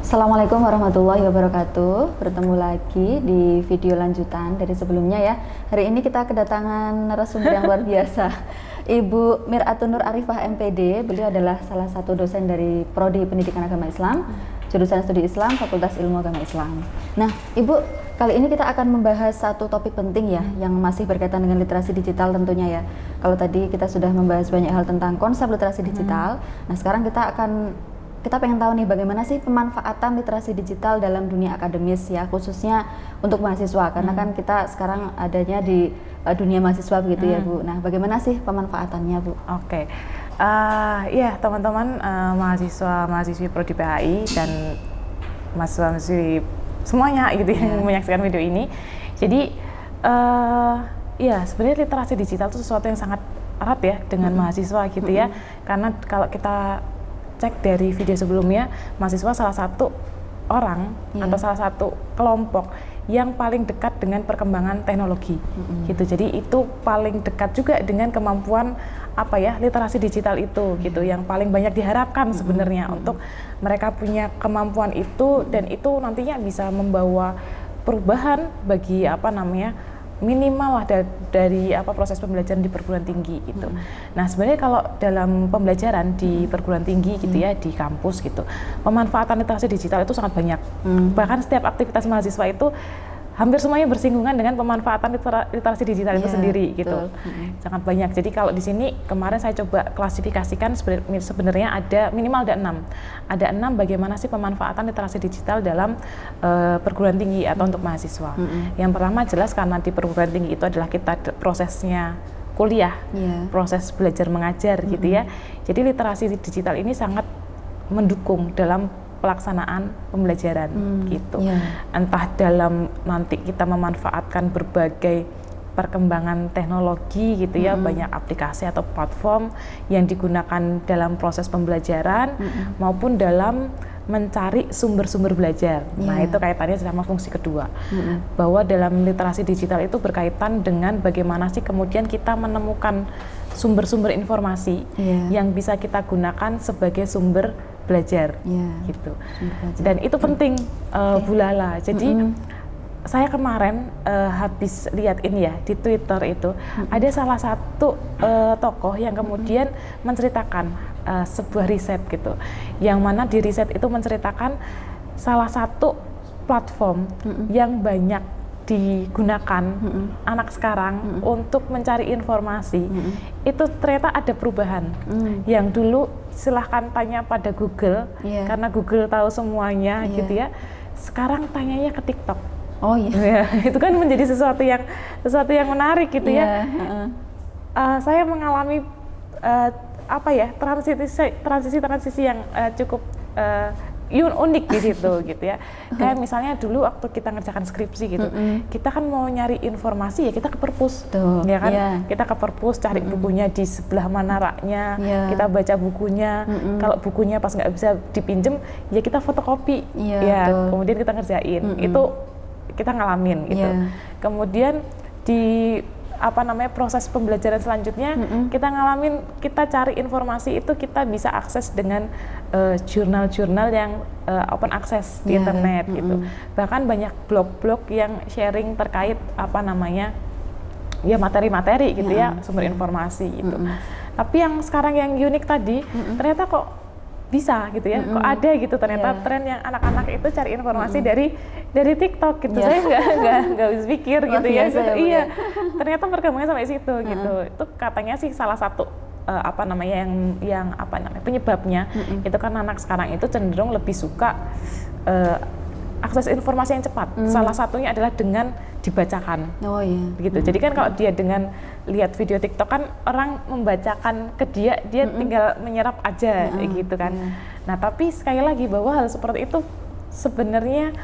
Assalamualaikum warahmatullahi wabarakatuh. Bertemu lagi di video lanjutan dari sebelumnya ya. Hari ini kita kedatangan narasumber yang luar biasa, Ibu Mir'atun Nur Arifah MPD. Beliau adalah salah satu dosen dari Prodi Pendidikan Agama Islam, jurusan Studi Islam, Fakultas Ilmu Agama Islam. Nah, Ibu, kali ini kita akan membahas satu topik penting ya, yang masih berkaitan dengan literasi digital tentunya ya. Kalau tadi kita sudah membahas banyak hal tentang konsep literasi digital, nah sekarang kita pengen tahu nih bagaimana sih pemanfaatan literasi digital dalam dunia akademis ya, khususnya untuk mahasiswa, karena kan kita sekarang adanya di dunia mahasiswa begitu ya Bu. Nah, bagaimana sih pemanfaatannya Bu? Oke, ya teman-teman mahasiswi Prodi PHI dan mahasiswi semuanya gitu yang menyaksikan video ini. Jadi ya sebenarnya literasi digital itu sesuatu yang sangat erat ya dengan mahasiswa gitu ya, karena kalau kita cek dari video sebelumnya, mahasiswa salah satu orang atau salah satu kelompok yang paling dekat dengan perkembangan teknologi gitu. Jadi itu paling dekat juga dengan kemampuan literasi digital itu gitu, yang paling banyak diharapkan sebenarnya untuk mereka punya kemampuan itu, dan itu nantinya bisa membawa perubahan bagi minimal lah dari proses pembelajaran di perguruan tinggi gitu. Nah, sebenarnya kalau dalam pembelajaran di perguruan tinggi gitu ya, di kampus gitu, pemanfaatan literasi digital itu sangat banyak. Bahkan setiap aktivitas mahasiswa itu hampir semuanya bersinggungan dengan pemanfaatan literasi digital itu sendiri gitu. Sangat banyak. Jadi kalau di sini kemarin saya coba klasifikasikan sebenarnya ada minimal ada 6. Ada 6 bagaimana sih pemanfaatan literasi digital dalam perguruan tinggi atau untuk mahasiswa. Yang pertama jelas karena di perguruan tinggi itu adalah kita prosesnya kuliah, proses belajar mengajar gitu ya. Jadi literasi digital ini sangat mendukung dalam pelaksanaan pembelajaran gitu. Entah dalam nanti kita memanfaatkan berbagai perkembangan teknologi gitu ya, banyak aplikasi atau platform yang digunakan dalam proses pembelajaran maupun dalam mencari sumber-sumber belajar. Nah, itu kaitannya sama fungsi kedua. Bahwa dalam literasi digital itu berkaitan dengan bagaimana sih kemudian kita menemukan sumber-sumber informasi yang bisa kita gunakan sebagai sumber belajar gitu. Dan itu penting Bu Lala. Jadi saya kemarin habis lihat ini ya di Twitter itu ada salah satu tokoh yang kemudian menceritakan sebuah riset gitu, yang mana di riset itu menceritakan salah satu platform yang banyak digunakan anak sekarang untuk mencari informasi, itu ternyata ada perubahan. Yang dulu silahkan tanya pada Google, karena Google tahu semuanya gitu ya. Sekarang tanyanya ke TikTok. Oh iya. Itu kan menjadi sesuatu yang menarik gitu ya. Saya mengalami transisi yang cukup unik di situ gitu ya. Kayak misalnya dulu waktu kita ngerjakan skripsi gitu, kita kan mau nyari informasi ya kita ke perpus, ya kan? Kita ke perpus cari bukunya di sebelah mana raknya, kita baca bukunya. Kalau bukunya pas nggak bisa dipinjem, ya kita fotokopi, kemudian kita ngerjain. Itu kita ngalamin gitu. Kemudian di proses pembelajaran selanjutnya kita cari informasi itu kita bisa akses dengan jurnal-jurnal yang open access di internet gitu. Bahkan banyak blog-blog yang sharing terkait materi-materi gitu sumber informasi gitu. Tapi yang sekarang yang unik tadi ternyata kok bisa gitu ya, kok ada gitu ternyata tren yang anak-anak itu cari informasi dari TikTok gitu. Saya nggak bisa pikir gitu ya. Iya, ternyata perkembangannya sampai situ gitu. Itu katanya sih salah satu penyebabnya itu kan anak sekarang itu cenderung lebih suka akses informasi yang cepat. Salah satunya adalah dengan dibacakan. Begitu. Jadi kan kalau dia dengan lihat video TikTok kan orang membacakan ke dia tinggal menyerap aja gitu kan. Nah, tapi sekali lagi bahwa hal seperti itu sebenarnya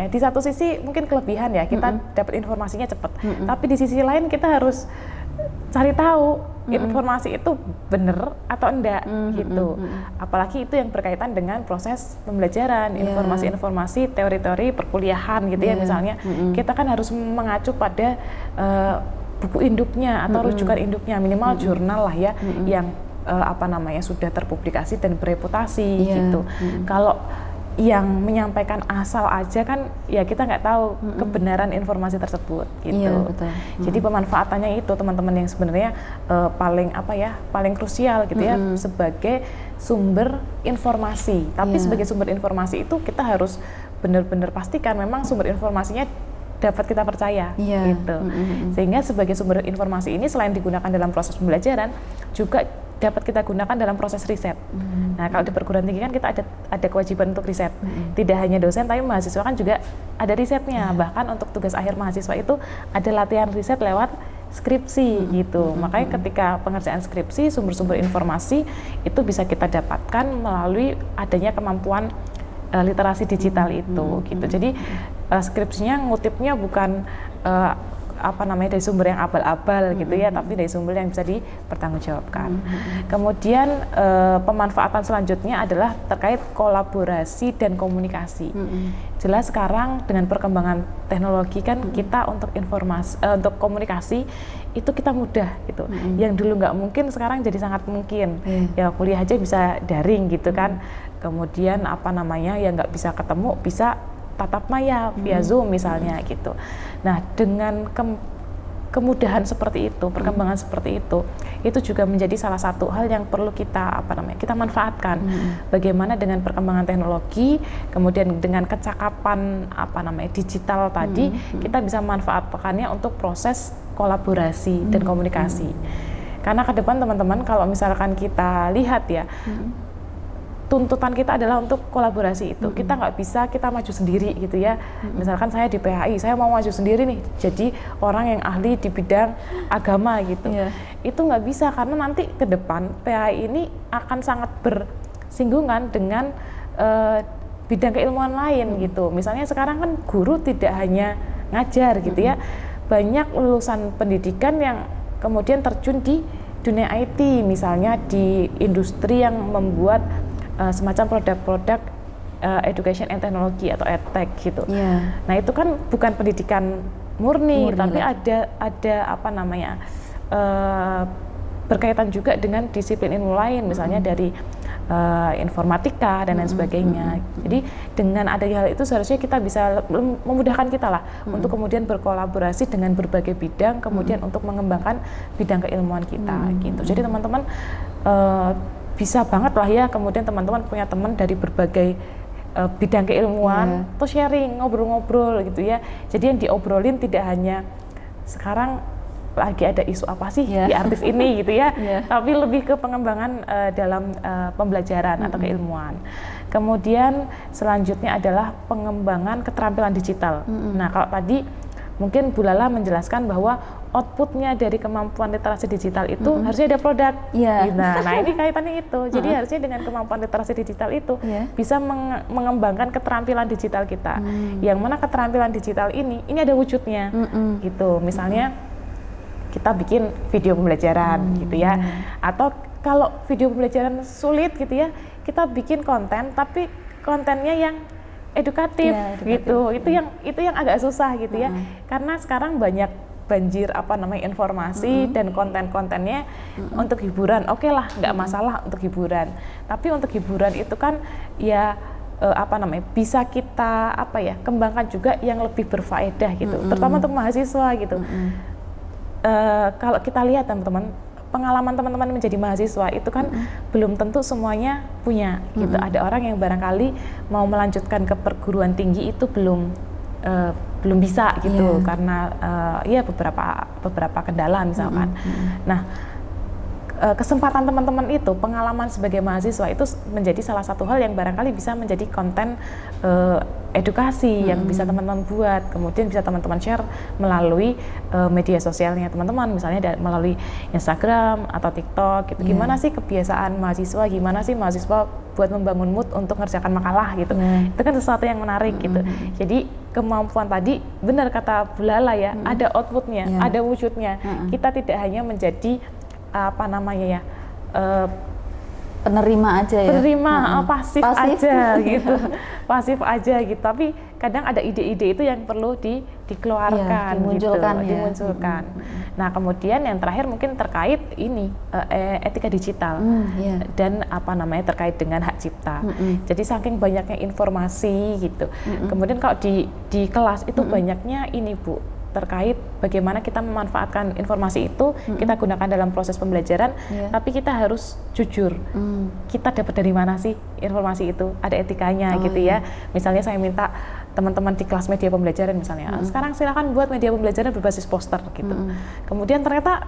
di satu sisi mungkin kelebihan ya, kita dapat informasinya cepat. Tapi di sisi lain kita harus cari tahu informasi itu benar atau enggak gitu. Apalagi itu yang berkaitan dengan proses pembelajaran, informasi-informasi teori-teori perkuliahan gitu ya misalnya. Kita kan harus mengacu pada buku induknya atau rujukan induknya, minimal jurnal lah ya yang sudah terpublikasi dan bereputasi gitu. Kalau yang menyampaikan asal aja kan ya kita nggak tahu kebenaran informasi tersebut gitu. Iya, betul. Jadi pemanfaatannya itu teman-teman yang sebenarnya paling krusial gitu ya sebagai sumber informasi. Tapi sebagai sumber informasi itu kita harus benar-benar pastikan memang sumber informasinya dapat kita percaya gitu. Sehingga sebagai sumber informasi ini selain digunakan dalam proses pembelajaran juga dapat kita gunakan dalam proses riset. Nah, kalau di perguruan tinggi kan kita ada kewajiban untuk riset. Tidak hanya dosen, tapi mahasiswa kan juga ada risetnya. Bahkan untuk tugas akhir mahasiswa itu ada latihan riset lewat skripsi gitu. Makanya ketika pengerjaan skripsi, sumber-sumber informasi itu bisa kita dapatkan melalui adanya kemampuan literasi digital itu gitu. Jadi skripsinya ngutipnya bukan dari sumber yang abal-abal gitu ya, tapi dari sumber yang bisa dipertanggungjawabkan. Kemudian pemanfaatan selanjutnya adalah terkait kolaborasi dan komunikasi. Jelas sekarang dengan perkembangan teknologi kan kita untuk untuk komunikasi itu kita mudah gitu. Yang dulu nggak mungkin sekarang jadi sangat mungkin. Ya kuliah aja bisa daring gitu kan. Kemudian yang nggak bisa ketemu bisa tatap maya via Zoom misalnya gitu. Nah, dengan kemudahan seperti itu, perkembangan seperti itu juga menjadi salah satu hal yang perlu kita kita manfaatkan. Bagaimana dengan perkembangan teknologi, kemudian dengan kecakapan digital tadi, kita bisa manfaatkannya untuk proses kolaborasi dan komunikasi. Karena ke depan teman-teman kalau misalkan kita lihat ya, tuntutan kita adalah untuk kolaborasi itu. Kita nggak bisa kita maju sendiri gitu ya. Misalkan saya di PHI, saya mau maju sendiri nih, jadi orang yang ahli di bidang agama gitu. Itu nggak bisa karena nanti ke depan PHI ini akan sangat bersinggungan dengan bidang keilmuan lain gitu. Misalnya sekarang kan guru tidak hanya ngajar gitu ya. Banyak lulusan pendidikan yang kemudian terjun di dunia IT, misalnya di industri yang membuat semacam produk-produk education and technology atau edtech gitu. Nah itu kan bukan pendidikan murni tapi ada berkaitan juga dengan disiplin ilmu lain, misalnya dari informatika dan lain sebagainya. Jadi dengan adanya hal itu seharusnya kita bisa memudahkan kita lah untuk kemudian berkolaborasi dengan berbagai bidang, kemudian untuk mengembangkan bidang keilmuan kita gitu. Jadi teman-teman bisa banget lah ya, kemudian teman-teman punya teman dari berbagai bidang keilmuan, terus sharing, ngobrol-ngobrol gitu ya. Jadi yang diobrolin tidak hanya sekarang lagi ada isu apa sih di artis ini gitu ya, tapi lebih ke pengembangan dalam pembelajaran atau keilmuan. Kemudian selanjutnya adalah pengembangan keterampilan digital. Nah kalau tadi mungkin Bu Lala menjelaskan bahwa outputnya dari kemampuan literasi digital itu harusnya ada produk. Nah ini kaitannya itu. Jadi harusnya dengan kemampuan literasi digital itu bisa mengembangkan keterampilan digital kita. Yang mana keterampilan digital ini ada wujudnya gitu. Misalnya kita bikin video pembelajaran gitu ya. Atau kalau video pembelajaran sulit gitu ya, kita bikin konten tapi kontennya yang edukatif gitu. Itu yang agak susah gitu ya. Karena sekarang banyak banjir informasi dan konten-kontennya untuk hiburan. Oke lah, nggak masalah untuk hiburan. Tapi untuk hiburan itu kan ya bisa kita kembangkan juga yang lebih berfaedah gitu. Terutama untuk mahasiswa gitu. Kalau kita lihat teman-teman, pengalaman teman-teman menjadi mahasiswa itu kan belum tentu semuanya punya gitu. Ada orang yang barangkali mau melanjutkan ke perguruan tinggi itu belum bisa gitu karena beberapa kendala misalkan. Nah, kesempatan teman-teman itu, pengalaman sebagai mahasiswa itu menjadi salah satu hal yang barangkali bisa menjadi konten edukasi yang bisa teman-teman buat, kemudian bisa teman-teman share melalui media sosialnya teman-teman, misalnya melalui Instagram atau TikTok gitu. Gimana sih kebiasaan mahasiswa, gimana sih mahasiswa buat membangun mood untuk mengerjakan makalah gitu. Itu kan sesuatu yang menarik gitu. Jadi kemampuan tadi benar kata Bu Lala ya, ada outputnya, ada wujudnya. Kita tidak hanya menjadi penerima aja ya. Penerima, pasif Pasif. aja gitu. Pasif aja gitu. Tapi kadang ada ide-ide itu yang perlu dikeluarkan, dimunculkan gitu, ya. dimunculkan. Nah, kemudian yang terakhir mungkin terkait ini etika digital dan apa namanya terkait dengan hak cipta. Jadi saking banyaknya informasi gitu. Kemudian kalau di kelas itu banyaknya ini Bu, terkait bagaimana kita memanfaatkan informasi itu, kita gunakan dalam proses pembelajaran, tapi kita harus jujur. Kita dapat dari mana sih informasi itu? Ada etikanya gitu ya. Misalnya saya minta teman-teman di kelas media pembelajaran misalnya, sekarang silakan buat media pembelajaran berbasis poster gitu. Kemudian ternyata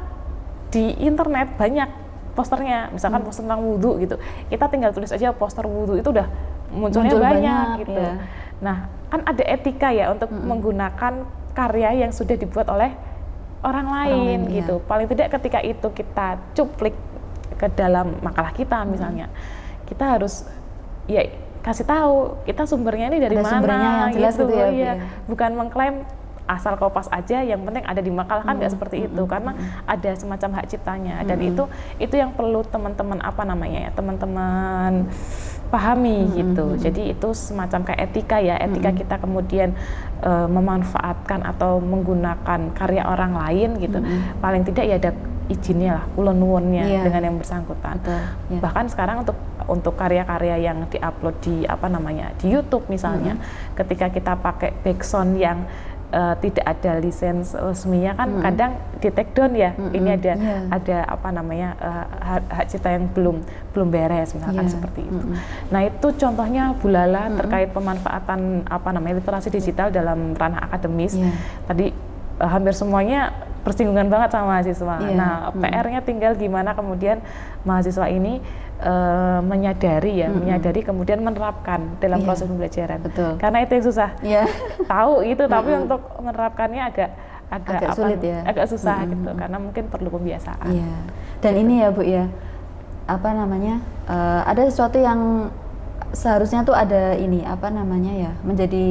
di internet banyak posternya, misalkan poster tentang wudhu gitu. Kita tinggal tulis aja poster wudhu itu udah munculnya banyak gitu. Ya. Nah, kan ada etika ya untuk menggunakan karya yang sudah dibuat oleh orang lain gitu. Paling tidak ketika itu kita cuplik ke dalam makalah kita misalnya, kita harus ya kasih tahu kita sumbernya ini dari ada mana sumbernya yang jelas gitu ya, ya. Bukan mengklaim asal kopas aja, yang penting ada di makalah, kan nggak seperti itu, karena ada semacam hak ciptanya, dan itu yang perlu teman-teman apa namanya ya, teman-teman pahami gitu. Jadi itu semacam kayak etika ya, etika kita kemudian memanfaatkan atau menggunakan karya orang lain gitu. Paling tidak ya ada izinnya lah, kulon nuwunnya dengan yang bersangkutan. Bahkan sekarang untuk karya-karya yang diupload di apa namanya di YouTube misalnya, ketika kita pakai background yang tidak ada lisensi resminya kan kadang di take down ya, ini ada apa namanya hak cipta yang belum beres misalkan seperti itu. Nah itu contohnya Bu Lala terkait pemanfaatan apa namanya literasi digital dalam ranah akademis. Tadi hampir semuanya bersinggungan banget sama mahasiswa. Nah PR-nya tinggal gimana kemudian mahasiswa ini menyadari kemudian menerapkan dalam proses pembelajaran. Betul. Karena itu yang susah. Tahu itu tapi untuk menerapkannya agak sulit ya. Agak susah gitu karena mungkin perlu pembiasaan. Dan ini ya Bu ya, apa namanya? Ada sesuatu yang seharusnya tuh ada ini apa namanya ya, menjadi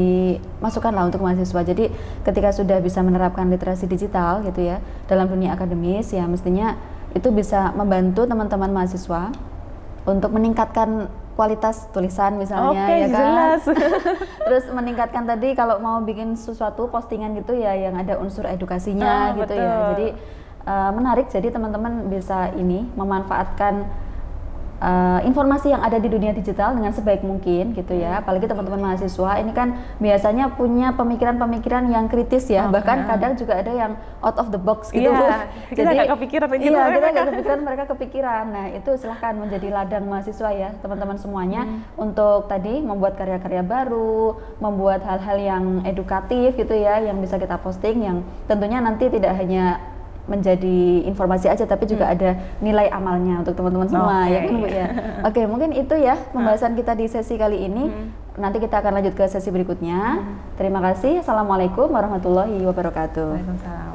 masukan lah untuk mahasiswa. Jadi ketika sudah bisa menerapkan literasi digital gitu ya dalam dunia akademis, ya mestinya itu bisa membantu teman-teman mahasiswa untuk meningkatkan kualitas tulisan misalnya, ya kan? Jelas. Terus meningkatkan tadi kalau mau bikin sesuatu postingan gitu ya yang ada unsur edukasinya gitu betul. ya. Jadi menarik, jadi teman-teman bisa ini memanfaatkan informasi yang ada di dunia digital dengan sebaik mungkin gitu ya. Apalagi teman-teman mahasiswa ini kan biasanya punya pemikiran-pemikiran yang kritis ya, bahkan kadang juga ada yang out of the box gitu. Kita nggak kepikiran gitu. Kita nggak kepikiran, mereka kepikiran. Nah itu silahkan menjadi ladang mahasiswa ya teman-teman semuanya untuk tadi membuat karya-karya baru, membuat hal-hal yang edukatif gitu ya, yang bisa kita posting, yang tentunya nanti tidak hanya menjadi informasi aja tapi juga ada nilai amalnya untuk teman-teman semua ya kan Bu ya. Oke, mungkin itu ya pembahasan kita di sesi kali ini. Nanti kita akan lanjut ke sesi berikutnya. Terima kasih. Assalamualaikum warahmatullahi wabarakatuh. Waalaikumsalam.